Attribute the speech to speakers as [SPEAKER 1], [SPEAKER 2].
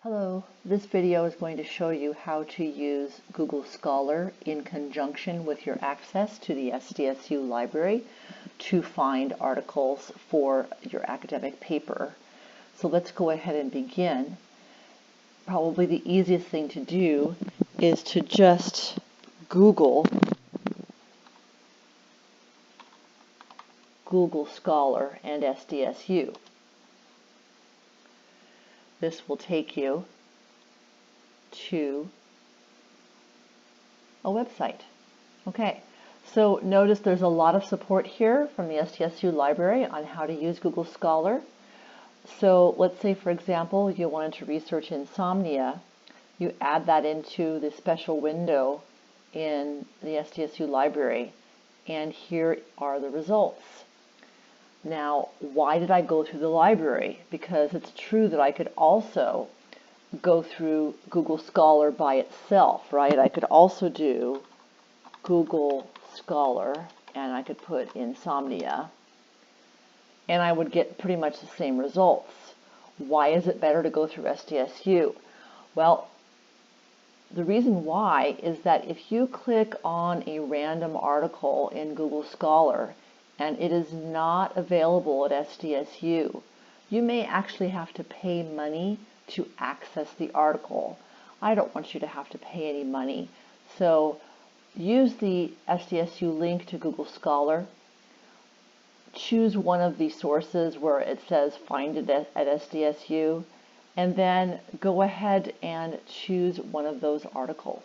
[SPEAKER 1] Hello, this video is going to show you how to use Google Scholar in conjunction with your access to the SDSU library to find articles for your academic paper. So let's go ahead and begin. Probably the easiest thing to do is to just Google Scholar and SDSU. This will take you to a website. Okay, so notice there's a lot of support here from the SDSU library on how to use Google Scholar. So let's say, for example, you wanted to research insomnia. You add that into the special window in the SDSU library, and here are the results. Now, why did I go through the library? Because it's true that I could also go through Google Scholar by itself, right? I could also do Google Scholar and I could put insomnia and I would get pretty much the same results. Why is it better to go through SDSU? Well, the reason why is that if you click on a random article in Google Scholar and it is not available at SDSU, you may actually have to pay money to access the article. I don't want you to have to pay any money. So use the SDSU link to Google Scholar. Choose one of the sources where it says find it at SDSU, and then go ahead and choose one of those articles.